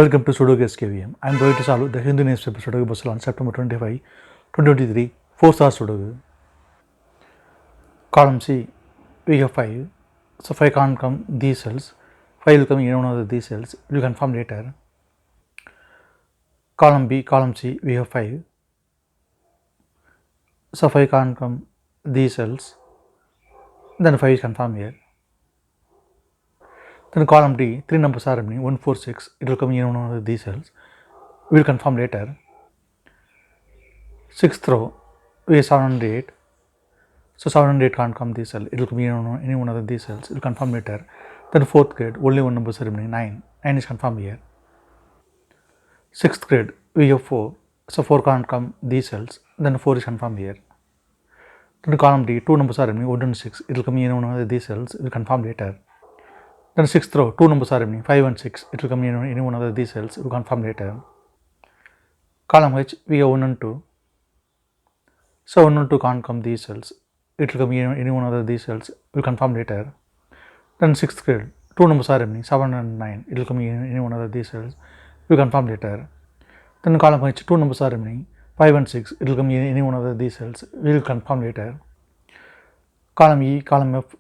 Welcome to Sudoku SkVm. I am going to solve the Hindu newspaper Sudoku puzzle on September 25, 2023, 4-star Sudoku. Column C, we have 5. So 5 can't come these cells. 5 will come in one of these cells. We will confirm later. Column B, column C, we have 5. So 5 can't come these cells. Then 5 is confirmed here. Then column D, 3 numbers are remaining 1, 4, 6. It will come in one of these cells. We will confirm later. 6th row, we have 7 and 8. So 7 and 8 can't come this cell. It will come in any one of these cells. It will confirm later. Then 4th grade, only one number is remaining 9. 9 is confirmed here. 6th grade, we have 4. So 4 can't come these cells. Then 4 is confirmed here. Then column D, 2 numbers are remaining 1 and 6. It will come in one of these cells. It will confirm later. Then 6th row, 2 numbers are remaining 5 and 6. It will come in any one of these cells. It will confirm later. Column H, we have 1 and 2. So 1 and 2 can't come these cells. It will come in any one of these cells. We will confirm later. Then 6th grade, 2 numbers are remaining 7 and 9. It will come in any one of these cells. We will confirm later. Then column H, 2 numbers are remaining 5 and 6. It will come in any one of these cells. We will confirm later. Column E, column F,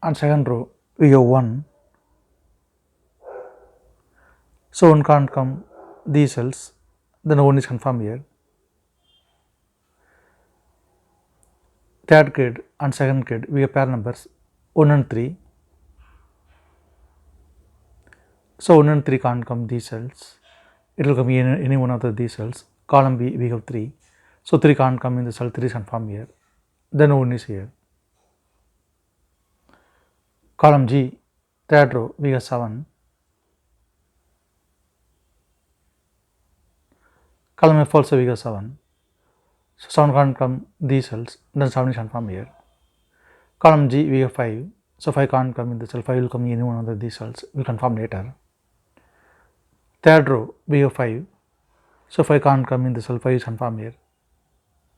and second row, we have 1. So 1 can't come these cells. Then 1 is confirmed here. Third grade and second grade, we have pair numbers 1 and 3. So 1 and 3 can't come these cells. It will come in any one of these cells. Column B, we have 3. So 3 can't come in the cell. 3 is confirmed here. Then 1 is here. Column G, third row, we have 7. Column F also we have 7. So 7 can't come these cells. Then 7 is confirmed here. Column G, we have 5. So 5 can't come in the cell. 5 will come in any one of these cells. We will confirm later. Third row, we have 5. So 5 can't come in the cell. 5 is confirmed here.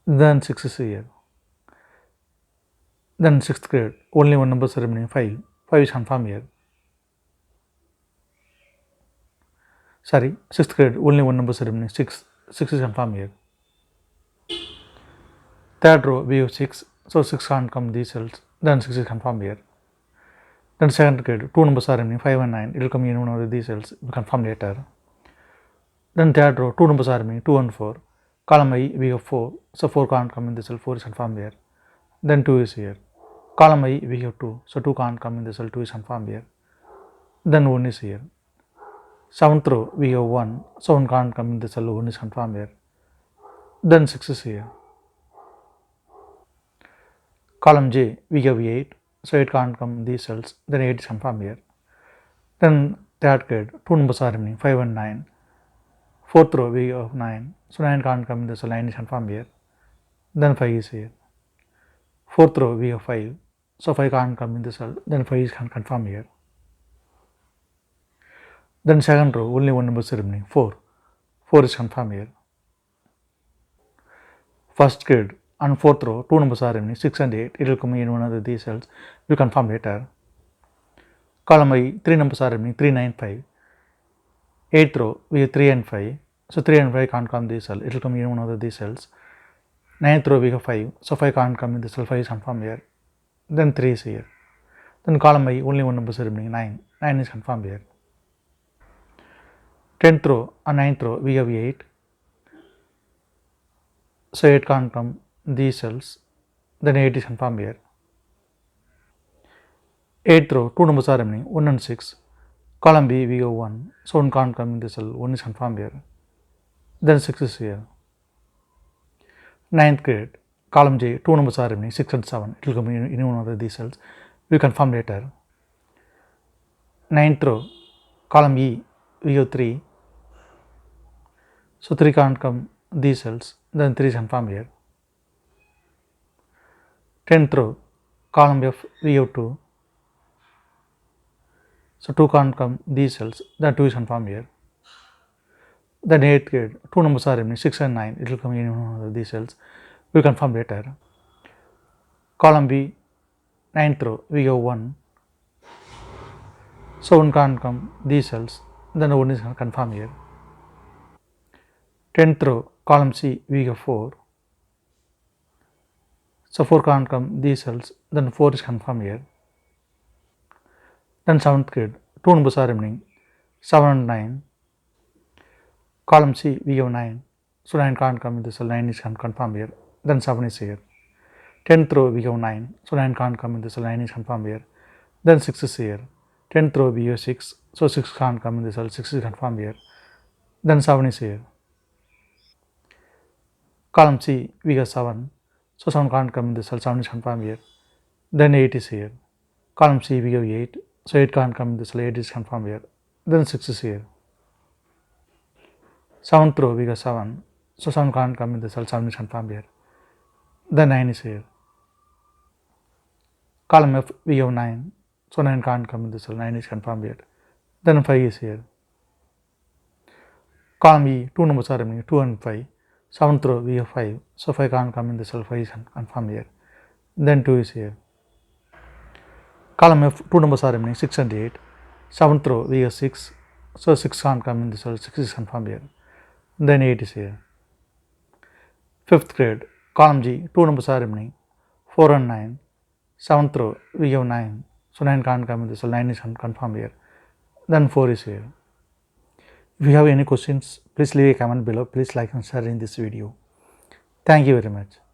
Then 6 is here. Then 6th grade, only one number is remaining 5. 5 is confirmed here. Sorry, 6th grade, only one number is remaining 6. 6 is confirmed here. Third row, we have 6. So 6 can't come these cells. Then 6 is confirmed here. Then 2nd grade, 2 numbers are remaining 5 and 9. It will come in one of these cells. We confirm later. Then third row, 2 numbers are remaining 2 and 4. Column I, we have 4. So 4 can't come in the cell. 4 is confirmed here. Then 2 is here. Column I, we have 2. So 2 can't come in the cell. 2 is confirmed here. Then 1 is here. 7th row, we have 1. So 1 can't come in the cell. 1 is confirmed here. Then 6 is here. Column J, we have 8. So 8 can't come these cells. Then 8 is confirmed here. Then third grade, 2 numbers are remaining 5 and 9. 4th row, we have 9. So 9 can't come in the cell. 9 is confirmed here. Then 5 is here. 4th row, we have 5. So 5 can't come in the cell. Then 5 is confirmed here. Then second row, only one number is remaining 4. 4 is confirmed here. First grade and 4th row, 2 numbers are remaining 6 and 8. It will come in one of these cells. We will confirm later. Column I, 3 numbers are remaining 3, 9, 5. 8th row, we have 3 and 5. So 3 and 5 can't come this cell. It will come in one of these cells. 9th row, we have 5. So 5 can't come in this cell. 5 is confirmed here. Then 3 is here. Then column I, only one number is remaining 9. 9 is confirmed here. 10th row and 9th row, we have 8. So 8 can't come these cells. Then 8 is confirmed here. 8th row, 2 numbers are remaining 1 and 6. Column B, we have 1. So 1 can't come in the cell. 1 is confirmed here. Then 6 is here. 9th grade, column J, 2 numbers are remaining 6 and 7. It will come in any one of these cells. We will confirm later. 9th row, column E, we have 3. So 3 can't come these cells. Then 3 is confirmed here. 10th row, column F, we have 2. So 2 can't come these cells. Then 2 is confirmed here. Then 8th grade, 2 numbers are remaining 6 and 9. It will come in one of these cells. We will confirm later. Column B, 9th row, we have 1. So 1 can't come these cells. Then 1 is confirmed here. 10th row, column C, we have 4. So 4 can't come these cells, then 4 is confirmed here. Then 7th grade, 2 numbers are remaining, 7 and 9. Column C, we have 9. So 9 can't come in this cell, 9 is confirmed here. Then 7 is here. 10th row, we have 9. So 9 can't come in this cell, 9 is confirmed here. Then 6 is here. 10th row, we have 6. So 6 can't come in this cell, 6 is confirmed here. Then 7 is here. Column C, we have 7. So 7 can't come in this cell, 7 is confirmed here. Then 8 is here. Column C, we have 8. So 8 can't come in this cell, 8 is confirmed here. Then 6 is here. 7th row, we have 7. So 7 can't come in this cell, 7 is confirmed here. Then 9 is here. Column F, we have 9. So 9 can't come in this cell, 9 is confirmed here. Then 5 is here. Column E, 2 numbers are remaining, 2 and 5. 7th row, we have 5. So 5 can't come in this cell, 5 is confirmed here. Then 2 is here. Column F, 2 numbers are remaining, 6 and 8. 7th row, we have 6. So 6 can't come in this cell, 6 is confirmed here. Then 8 is here. 5th grade, column G, 2 numbers are remaining, 4 and 9. 7th row, we have 9. So 9 can't come in this cell, 9 is confirmed here. Then 4 is here. If you have any questions, please leave a comment below. Please like and share in this video. Thank you very much.